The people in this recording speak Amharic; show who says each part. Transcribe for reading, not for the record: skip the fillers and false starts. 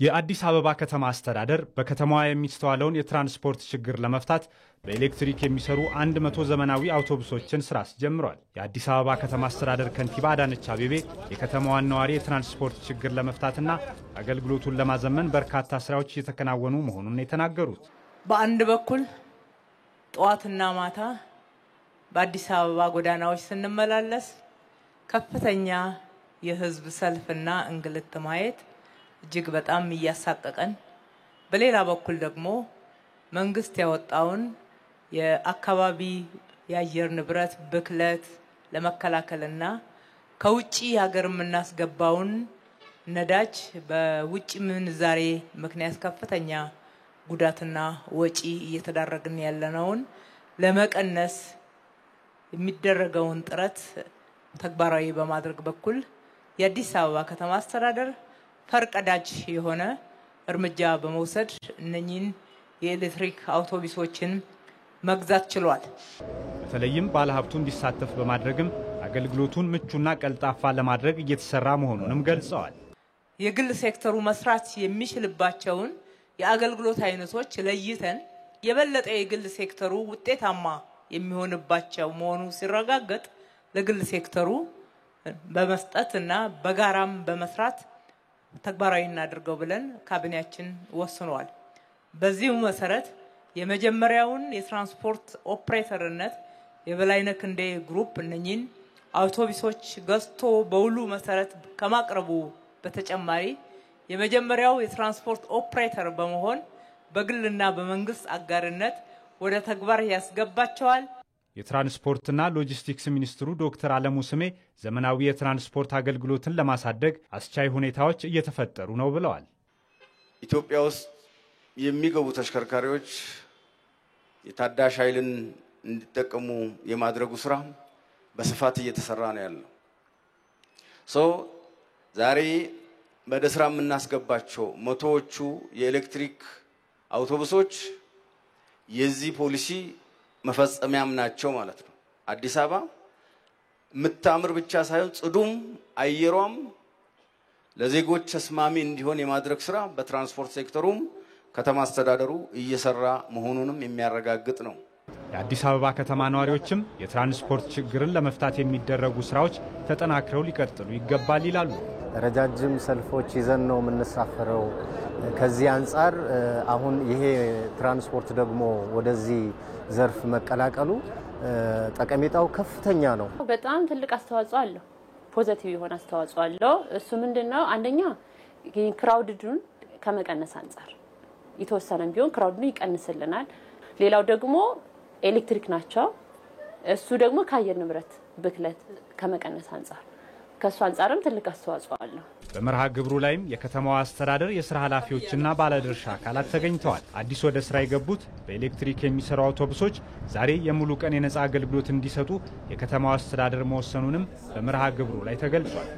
Speaker 1: የአዲስ አበባ ከተማ አስተዳደር በከተማዋ የሚስተዋለውን የትራንስፖርት ችግር ለመፍታት በኤሌክትሪክ የሚሰሩ 100 ዘመናዊ አውቶቡሶችን ስራ አስጀምሯል። የአዲስ አበባ ከተማ አስተዳደር ከንቲባ አዳነች አቤቤ የከተማዋን ነዋሪ የትራንስፖርት ችግር ለመፍታትና አገልግሎቱን ለማዘመን በርካታ ስራዎች እየተከናወኑ መሆኑን የተናገሩት
Speaker 2: በአንድ በኩል ጠዋትና ማታ በአዲስ አበባ ጎዳናዎች ስንመላለስ ከፍተኛ የህዝብ ሰልፍና እንግልት ማየት እጅግ በጣም ያሳቀቀን፣ በሌላ በኩል ደግሞ መንግስት ያወጣውን የአካባቢ የአየር ንብረት ብክለት ለመከላከልና ከውጪ ሀገር የምናስገባውን ነዳጅ በውጪ ምንዛሬ ምክንያት ከፍተኛ ጉዳትና ወጪ እየተዳረግን ያለነውን ለመቀነስ የሚደረገውን ጥረት ተግባራዊ በማድረግ በኩል የአዲስ አበባ ከተማ አስተዳደር ፈርቀዳጅ የሆነ እርምጃ በመውሰድ እነኚህን የኤሌክትሪክ አውቶቡሶችን መግዛት ችሏል።
Speaker 1: በተለይም ባለሀብቱ እንዲሳተፍ በማድረግም አገልግሎቱን ምቹና ቀልጣፋ ለማድረግ እየተሰራ መሆኑንም ገልጸዋል።
Speaker 2: የግል ሴክተሩ መስራት የሚችልባቸውን የአገልግሎት አይነቶች ለይተን የበለጠ የግል ሴክተሩ ውጤታማ የሚሆንባቸው መሆኑ ሲረጋገጥ ለግል ሴክተሩ በመስጠትና በጋራም በመስራት ተግባራዊ እናድርገው ብለን ካቢኔያችን ወስኗል። በዚሁ መሰረት የመጀመሪያውን የትራንስፖርት ኦፕሬተርነት የበላይነህ ክንዴ ግሩፕ እነኚህን አውቶቡሶች ገዝቶ በውሉ መሰረት ከማቅረቡ በተጨማሪ የመጀመሪያው የትራንስፖርት ኦፕሬተር በመሆን በግልና በመንግስት አጋርነት ወደ ተግባር ያስገባቸዋል።
Speaker 1: የትራንስፖርትና ሎጂስቲክስ ሚኒስትሩ ዶክተር አለሙ ስሜ ዘመናዊ የትራንስፖርት አገልግሎትን ለማሳደግ አስቻይ ሁኔታዎች እየተፈጠሩ ነው ብለዋል።
Speaker 3: ኢትዮጵያ ውስጥ የሚገቡ ተሽከርካሪዎች የታዳሽ ኃይልን እንዲጠቀሙ የማድረጉ ስራ በስፋት እየተሰራ ነው ያለው። ዛሬ ወደ ስራ የምናስገባቸው መቶዎቹ የኤሌክትሪክ አውቶቡሶች የዚህ ፖሊሲ መፈጸሚያም ናቸው ማለት ነው። አዲስ አበባ ምታምር ብቻ ሳይሆን ጽዱም አየሯም ለዜጎች ተስማሚ እንዲሆን የማድረግ ስራ በትራንስፖርት ሴክተሩም ከተማ አስተዳደሩ እየሰራ መሆኑንም የሚያረጋግጥ ነው።
Speaker 1: የአዲስ አበባ ከተማ ነዋሪዎችም የትራንስፖርት ችግርን ለመፍታት የሚደረጉ ስራዎች ተጠናክረው ሊቀጥሉ ይገባል ይላሉ።
Speaker 4: ረጃጅም ሰልፎች ይዘን ነው የምንሳፈረው። ከዚህ አንፃር አሁን ይሄ ትራንስፖርት ደግሞ ወደዚህ ዘርፍ መቀላቀሉ ጠቀሜታው ከፍተኛ ነው።
Speaker 5: በጣም ትልቅ አስተዋጽኦ አለው። ፖዚቲቭ የሆነ አስተዋጽኦ አለው። እሱ ምንድነው? አንደኛ ክራውድዱን ከመቀነስ አንፃር የተወሰነም ቢሆን ክራውድዱን ይቀንስልናል። ሌላው ደግሞ ኤሌክትሪክ ናቸው። እሱ ደግሞ ከአየር ንብረት ብክለት ከመቀነስ አንፃር ከሱ አንፃርም ትልቅ አስተዋጽኦ አለው።
Speaker 1: በመርሃ ግብሩ ላይም የከተማዋ አስተዳደር የሥራ ኃላፊዎችና ባለድርሻ አካላት ተገኝተዋል። አዲስ ወደ ስራ የገቡት በኤሌክትሪክ የሚሰሩ አውቶቡሶች ዛሬ የሙሉ ቀን የነጻ አገልግሎት እንዲሰጡ የከተማዋ አስተዳደር መወሰኑንም በመርሃ ግብሩ ላይ ተገልጿል።